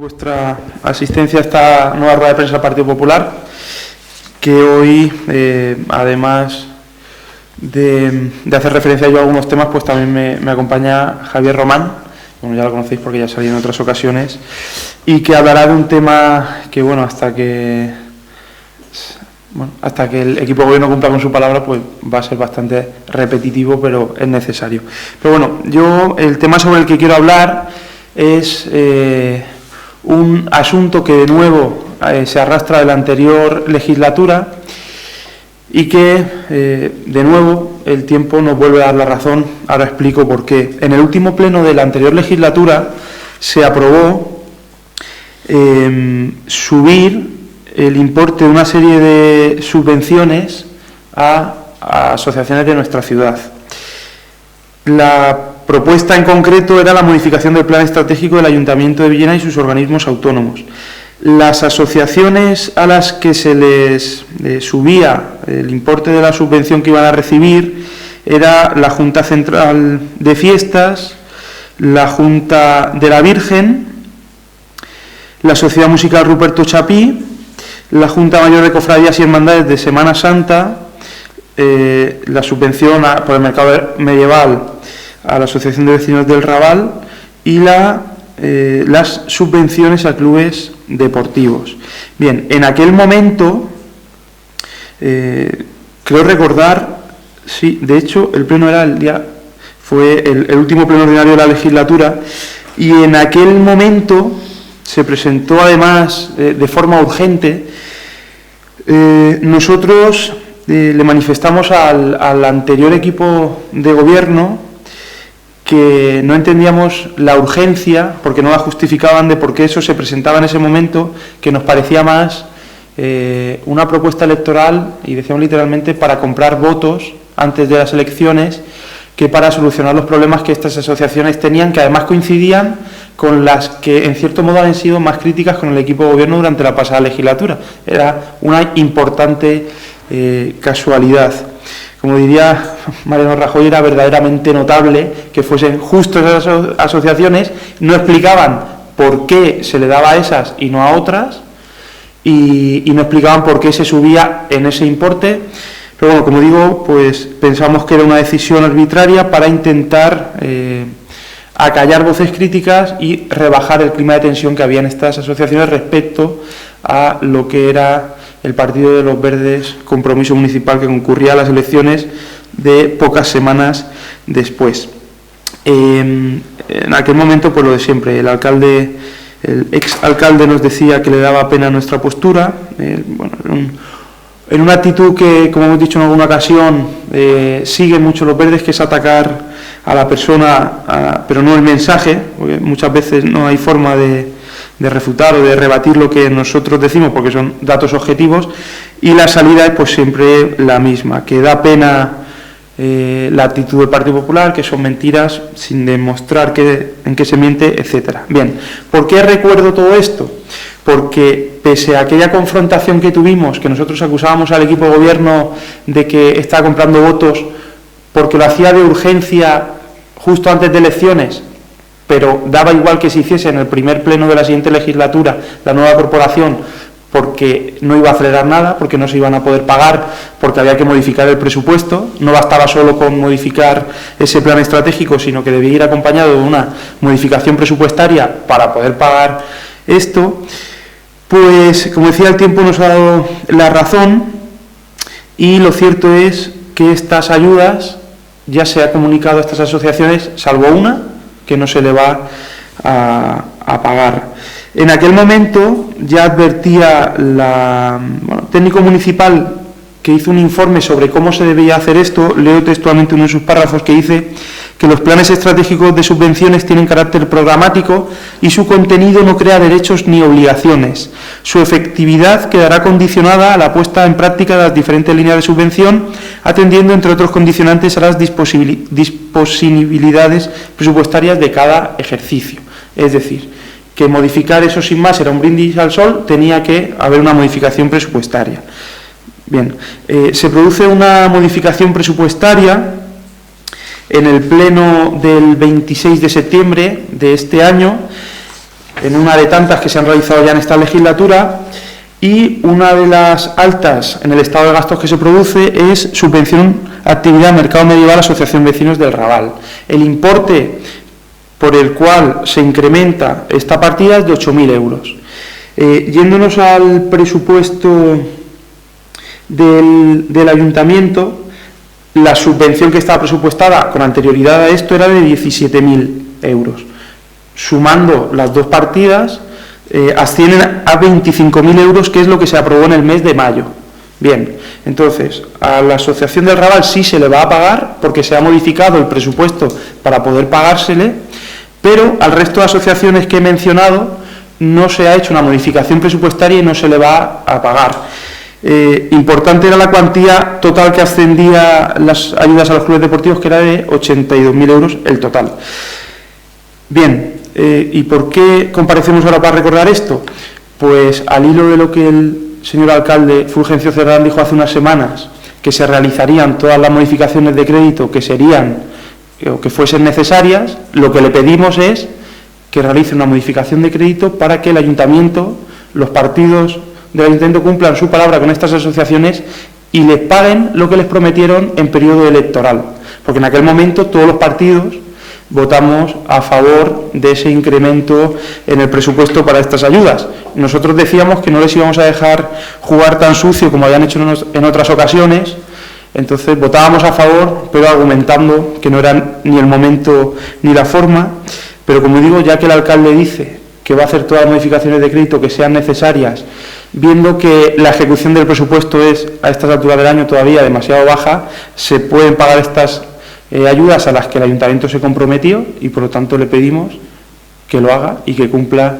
Vuestra asistencia a esta nueva rueda de prensa del Partido Popular, que hoy, además de hacer referencia yo a algunos temas, pues también me acompaña Javier Román, bueno, ya lo conocéis porque ya salí en otras ocasiones, y que hablará de un tema que, bueno, hasta que el equipo de gobierno cumpla con su palabra, pues va a ser bastante repetitivo, pero es necesario. Pero bueno, el tema sobre el que quiero hablar es un asunto que de nuevo se arrastra de la anterior legislatura y que de nuevo el tiempo nos vuelve a dar la razón. Ahora explico por qué. En el último pleno de la anterior legislatura se aprobó subir el importe de una serie de subvenciones a asociaciones de nuestra ciudad. La propuesta en concreto era la modificación del plan estratégico del Ayuntamiento de Villena y sus organismos autónomos. Las asociaciones a las que se les subía el importe de la subvención que iban a recibir era la Junta Central de Fiestas, la Junta de la Virgen, la Sociedad Musical Ruperto Chapí, la Junta Mayor de Cofradías y Hermandades de Semana Santa, la subvención por el mercado medieval a la Asociación de Vecinos del Raval y las subvenciones a clubes deportivos. Bien, en aquel momento, creo recordar, sí, de hecho, el pleno fue el último pleno ordinario de la legislatura, y en aquel momento se presentó además de forma urgente. Nosotros le manifestamos al anterior equipo de gobierno que no entendíamos la urgencia, porque no la justificaban de por qué eso se presentaba en ese momento, que nos parecía más una propuesta electoral, y decíamos literalmente, para comprar votos antes de las elecciones, que para solucionar los problemas que estas asociaciones tenían, que además coincidían con las que en cierto modo han sido más críticas con el equipo de gobierno durante la pasada legislatura. Era una importante casualidad. Como diría Mariano Rajoy, era verdaderamente notable que fuesen justo esas asociaciones, no explicaban por qué se le daba a esas y no a otras, y no explicaban por qué se subía en ese importe. Pero bueno, como digo, pues pensamos que era una decisión arbitraria para intentar acallar voces críticas y rebajar el clima de tensión que había en estas asociaciones respecto a lo que era el Partido de los Verdes Compromiso Municipal, que concurría a las elecciones de pocas semanas después. En aquel momento, pues lo de siempre, el exalcalde nos decía que le daba pena nuestra postura, en una actitud que, como hemos dicho en alguna ocasión, siguen mucho los verdes, que es atacar a la persona, pero no el mensaje, porque muchas veces no hay forma de refutar o de rebatir lo que nosotros decimos, porque son datos objetivos, y la salida es pues siempre la misma, que da pena la actitud del Partido Popular, que son mentiras sin demostrar en qué se miente, etcétera. Bien, ¿por qué recuerdo todo esto? Porque pese a aquella confrontación que tuvimos, que nosotros acusábamos al equipo de gobierno de que estaba comprando votos porque lo hacía de urgencia justo antes de elecciones, pero daba igual que se hiciese en el primer pleno de la siguiente legislatura la nueva corporación, porque no iba a acelerar nada, porque no se iban a poder pagar, porque había que modificar el presupuesto. No bastaba solo con modificar ese plan estratégico, sino que debía ir acompañado de una modificación presupuestaria para poder pagar esto. Pues, como decía, el tiempo nos ha dado la razón, y lo cierto es que estas ayudas ya se ha comunicado a estas asociaciones, salvo una, que no se le va a pagar. En aquel momento ya advertía técnico municipal, que hizo un informe sobre cómo se debía hacer esto. Leo textualmente uno de sus párrafos, que dice que los planes estratégicos de subvenciones tienen carácter programático y su contenido no crea derechos ni obligaciones. Su efectividad quedará condicionada a la puesta en práctica de las diferentes líneas de subvención, atendiendo, entre otros condicionantes, a las disponibilidades presupuestarias de cada ejercicio. Es decir, que modificar eso sin más era un brindis al sol, tenía que haber una modificación presupuestaria. Bien, se produce una modificación presupuestaria en el pleno del 26 de septiembre de este año, en una de tantas que se han realizado ya en esta legislatura, y una de las altas en el estado de gastos que se produce es subvención actividad mercado medieval Asociación Vecinos del Raval. El importe por el cual se incrementa esta partida es de 8.000 euros. Yéndonos al presupuesto del ayuntamiento, la subvención que estaba presupuestada con anterioridad a esto era de 17.000 euros. Sumando las dos partidas, ascienden a 25.000 euros, que es lo que se aprobó en el mes de mayo. Bien, entonces, a la Asociación del Raval sí se le va a pagar, porque se ha modificado el presupuesto para poder pagársele, pero al resto de asociaciones que he mencionado no se ha hecho una modificación presupuestaria y no se le va a pagar. Importante era la cuantía total que ascendía las ayudas a los clubes deportivos, que era de 82.000 euros el total. Bien, ¿y por qué comparecemos ahora para recordar esto? Pues al hilo de lo que el señor alcalde Fulgencio Cerdán dijo hace unas semanas, que se realizarían todas las modificaciones de crédito que serían o que fuesen necesarias, lo que le pedimos es que realice una modificación de crédito para que el ayuntamiento, los partidos del ayuntamiento cumplan su palabra con estas asociaciones y les paguen lo que les prometieron en periodo electoral, porque en aquel momento todos los partidos votamos a favor de ese incremento en el presupuesto para estas ayudas. Nosotros decíamos que no les íbamos a dejar jugar tan sucio como habían hecho en otras ocasiones, entonces votábamos a favor, pero argumentando que no era ni el momento ni la forma. Pero como digo, ya que el alcalde dice que va a hacer todas las modificaciones de crédito que sean necesarias, viendo que la ejecución del presupuesto es a estas alturas del año todavía demasiado baja, se pueden pagar estas ayudas a las que el ayuntamiento se comprometió y por lo tanto le pedimos que lo haga y que cumpla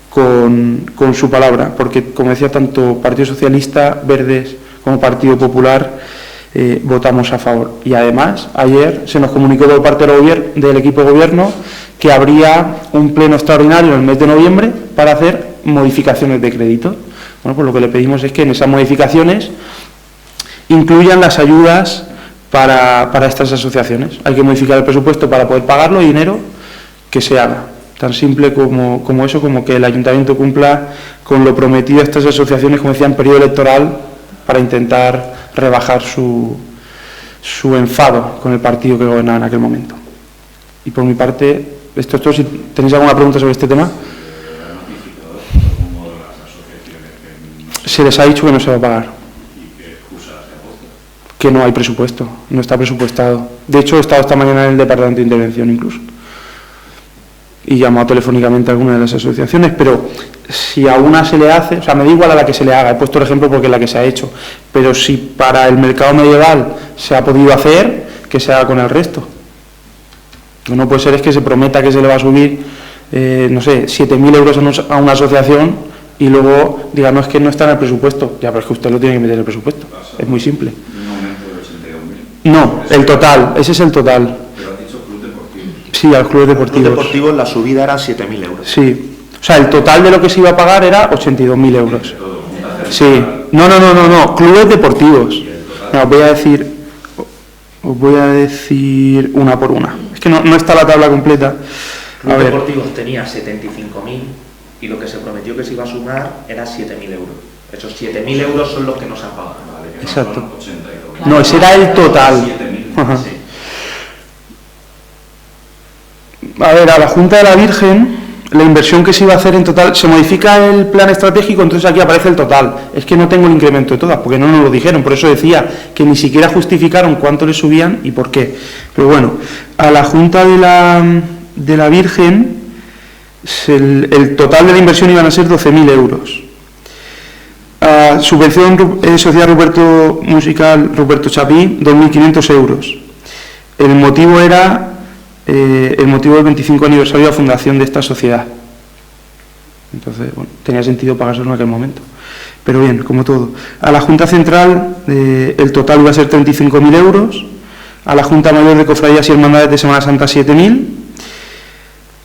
con su palabra, porque como decía, tanto Partido Socialista, Verdes como Partido Popular votamos a favor. Y además ayer se nos comunicó por parte del equipo de gobierno que habría un pleno extraordinario en el mes de noviembre para hacer modificaciones de crédito. Bueno, pues lo que le pedimos es que en esas modificaciones incluyan las ayudas para estas asociaciones. Hay que modificar el presupuesto para poder pagarlo y dinero que se haga. Tan simple como eso, como que el ayuntamiento cumpla con lo prometido a estas asociaciones, como decía, en periodo electoral, para intentar rebajar su enfado con el partido que gobernaba en aquel momento. Y por mi parte, esto es todo. Si tenéis alguna pregunta sobre este tema. Se les ha dicho que no se va a pagar. Que no hay presupuesto, no está presupuestado. De hecho, he estado esta mañana en el Departamento de Intervención incluso. Y llamado telefónicamente a alguna de las asociaciones, pero si a una se le hace, o sea, me da igual a la que se le haga, he puesto el ejemplo porque es la que se ha hecho, pero si para el mercado medieval se ha podido hacer, que se haga con el resto. Lo que no puede ser es que se prometa que se le va a subir, no sé, 7.000 euros a una asociación y luego diga, no, es que no está en el presupuesto. Ya, pero es que usted lo tiene que meter en el presupuesto. Es muy simple. No, el total, ese es el total. Pero has dicho club deportivo. Sí, al club deportivo. El club deportivo la subida era 7.000 euros. Sí, o sea, el total de lo que se iba a pagar era 82.000 euros. Sí, no, clubes deportivos. No, os voy a decir una por una. Es que no está la tabla completa. Club Deportivos tenía 75.000 y lo que se prometió que se iba a sumar era 7.000 euros. Esos 7.000 euros son los que no se han pagado. Exacto. No, ese era el total. Ajá. Sí. A ver, a la Junta de la Virgen, la inversión que se iba a hacer en total, se modifica el plan estratégico, entonces aquí aparece el total. Es que no tengo el incremento de todas, porque no nos lo dijeron, por eso decía que ni siquiera justificaron cuánto le subían y por qué. Pero bueno, a la Junta de la Virgen, el total de la inversión iban a ser 12.000 euros. Subvención Sociedad Musical Ruperto Chapí, 2.500 euros. El motivo era el motivo del 25 aniversario de la fundación de esta sociedad. Entonces, bueno, tenía sentido pagárselo en aquel momento. Pero bien, como todo. A la Junta Central, el total iba a ser 35.000 euros. A la Junta Mayor de Cofradías y Hermandades de Semana Santa, 7.000.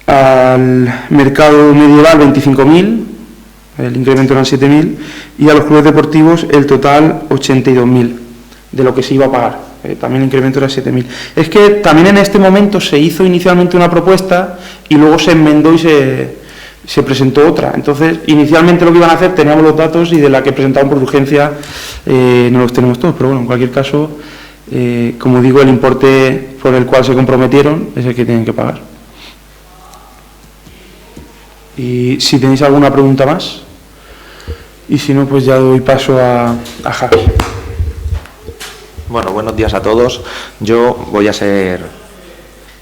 Al Mercado Medieval, 25.000. El incremento eran 7.000. Y a los clubes deportivos, el total, 82.000, de lo que se iba a pagar. También el incremento era 7.000. Es que también en este momento se hizo inicialmente una propuesta y luego se enmendó y se se presentó otra. Entonces, inicialmente lo que iban a hacer, teníamos los datos y de la que presentaban por urgencia no los tenemos todos, pero bueno, en cualquier caso, como digo, el importe por el cual se comprometieron es el que tienen que pagar. Y si tenéis alguna pregunta más, y si no, pues ya doy paso a Javi. Bueno, buenos días a todos. Yo voy a ser,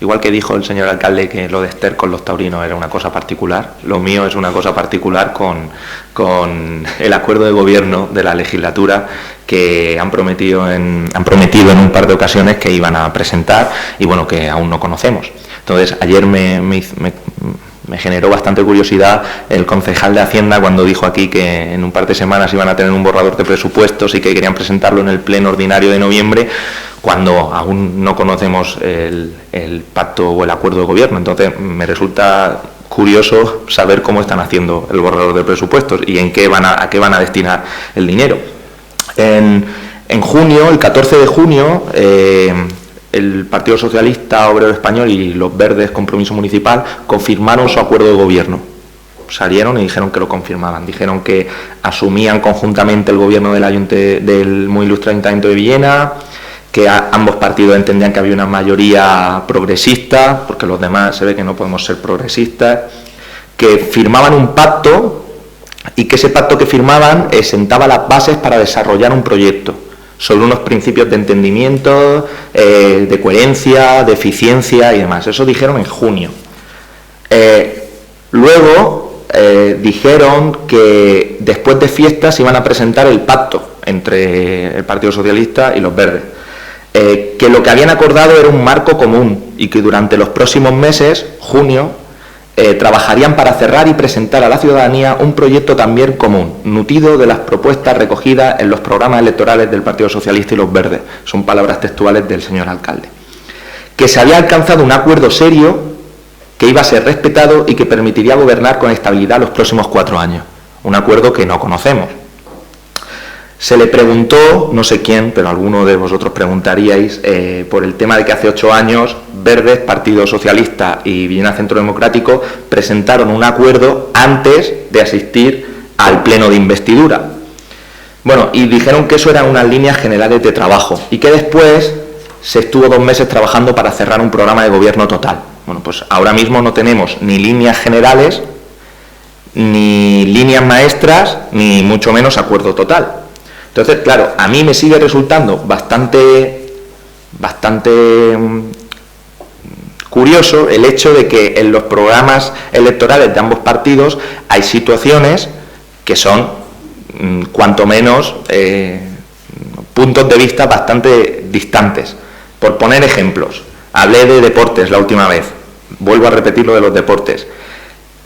igual que dijo el señor alcalde que lo de Esther con los taurinos era una cosa particular, lo mío es una cosa particular con el acuerdo de gobierno de la legislatura que han prometido en un par de ocasiones que iban a presentar y bueno, que aún no conocemos. Entonces, ayer me generó bastante curiosidad el concejal de Hacienda cuando dijo aquí que en un par de semanas iban a tener un borrador de presupuestos y que querían presentarlo en el pleno ordinario de noviembre, cuando aún no conocemos el pacto o el acuerdo de gobierno. Entonces me resulta curioso saber cómo están haciendo el borrador de presupuestos y a qué van a destinar el dinero. En junio, el 14 de junio, el Partido Socialista Obrero Español y los Verdes Compromiso Municipal confirmaron su acuerdo de gobierno. Salieron y dijeron que lo confirmaban. Dijeron que asumían conjuntamente el gobierno del muy ilustre Ayuntamiento de Villena, que ambos partidos entendían que había una mayoría progresista, porque los demás se ve que no podemos ser progresistas, que firmaban un pacto y que ese pacto que firmaban sentaba las bases para desarrollar un proyecto sobre unos principios de entendimiento, de coherencia, de eficiencia y demás. Eso dijeron en junio. Luego dijeron que después de fiestas iban a presentar el pacto entre el Partido Socialista y los Verdes. Que lo que habían acordado era un marco común y que durante los próximos meses, junio, trabajarían para cerrar y presentar a la ciudadanía un proyecto también común, nutrido de las propuestas recogidas en los programas electorales del Partido Socialista y los Verdes. Son palabras textuales del señor alcalde. Que se había alcanzado un acuerdo serio que iba a ser respetado y que permitiría gobernar con estabilidad los próximos 4 años. Un acuerdo que no conocemos. Se le preguntó, no sé quién, pero alguno de vosotros preguntaríais, por el tema de que hace 8 años Verdes, Partido Socialista y Villena Centro Democrático presentaron un acuerdo antes de asistir al pleno de investidura. Bueno, y dijeron que eso eran unas líneas generales de trabajo y que después se estuvo 2 meses trabajando para cerrar un programa de gobierno total. Bueno, pues ahora mismo no tenemos ni líneas generales, ni líneas maestras, ni mucho menos acuerdo total. Entonces, claro, a mí me sigue resultando bastante curioso el hecho de que en los programas electorales de ambos partidos hay situaciones que son, cuanto menos, puntos de vista bastante distantes. Por poner ejemplos, hablé de deportes la última vez, vuelvo a repetir lo de los deportes.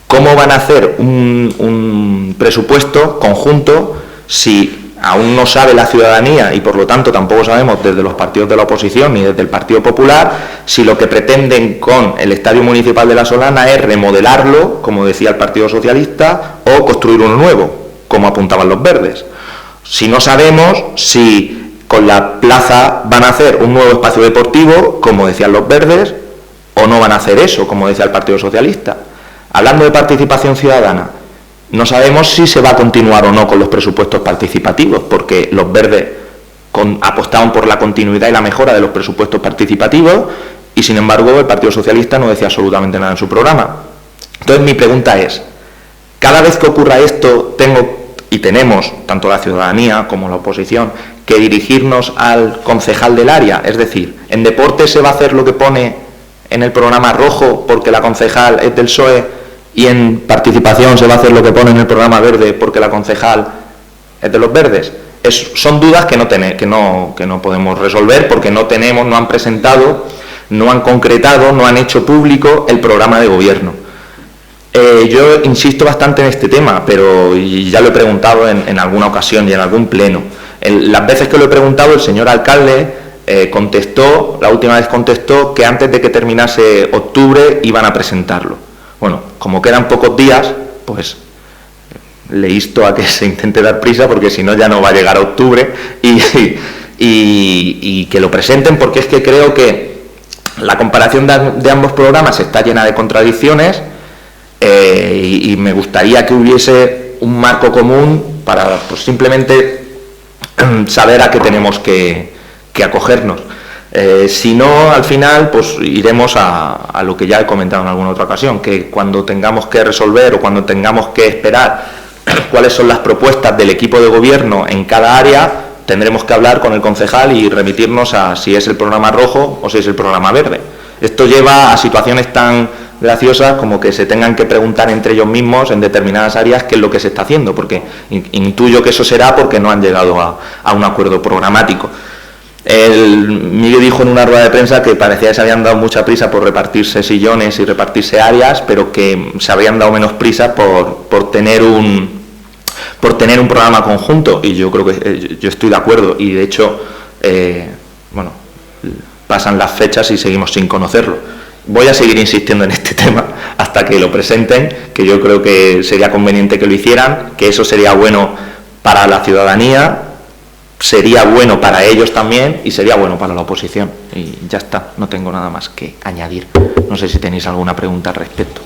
¿Cómo van a hacer un presupuesto conjunto si aún no sabe la ciudadanía y por lo tanto tampoco sabemos desde los partidos de la oposición ni desde el Partido Popular si lo que pretenden con el Estadio Municipal de La Solana es remodelarlo, como decía el Partido Socialista, o construir uno nuevo, como apuntaban los Verdes? Si no sabemos si con la plaza van a hacer un nuevo espacio deportivo, como decían los Verdes, o no van a hacer eso, como decía el Partido Socialista. Hablando de participación ciudadana, no sabemos si se va a continuar o no con los presupuestos participativos, porque los Verdes apostaban por la continuidad y la mejora de los presupuestos participativos y, sin embargo, el Partido Socialista no decía absolutamente nada en su programa. Entonces, mi pregunta es, cada vez que ocurra esto, tenemos, tanto la ciudadanía como la oposición, que dirigirnos al concejal del área. Es decir, en deporte se va a hacer lo que pone en el programa rojo porque la concejal es del PSOE, y en participación se va a hacer lo que pone en el programa verde porque la concejal es de los Verdes. Son dudas que no podemos resolver porque no han presentado, no han concretado, no han hecho público el programa de gobierno. Yo insisto bastante en este tema, pero ya lo he preguntado en alguna ocasión y en algún pleno. Las veces que lo he preguntado, el señor alcalde la última vez contestó que antes de que terminase octubre iban a presentarlo. Bueno, como quedan pocos días, pues le insto a que se intente dar prisa, porque si no ya no va a llegar a octubre, y que lo presenten, porque es que creo que la comparación de ambos programas está llena de contradicciones. y me gustaría que hubiese un marco común para pues, simplemente saber a qué tenemos que acogernos. Si no, al final, pues iremos a lo que ya he comentado en alguna otra ocasión, que cuando tengamos que resolver o cuando tengamos que esperar cuáles son las propuestas del equipo de gobierno en cada área, tendremos que hablar con el concejal y remitirnos a si es el programa rojo o si es el programa verde. Esto lleva a situaciones tan graciosas como que se tengan que preguntar entre ellos mismos en determinadas áreas qué es lo que se está haciendo, porque intuyo que eso será porque no han llegado a un acuerdo programático. Miguel dijo en una rueda de prensa que parecía que se habían dado mucha prisa por repartirse sillones y repartirse áreas, pero que se habían dado menos prisa por tener un programa conjunto, y yo creo que yo estoy de acuerdo, y de hecho pasan las fechas y seguimos sin conocerlo. Voy a seguir insistiendo en este tema hasta que lo presenten, que yo creo que sería conveniente que lo hicieran, que eso sería bueno para la ciudadanía, sería bueno para ellos también y sería bueno para la oposición. Y ya está, no tengo nada más que añadir. No sé si tenéis alguna pregunta al respecto.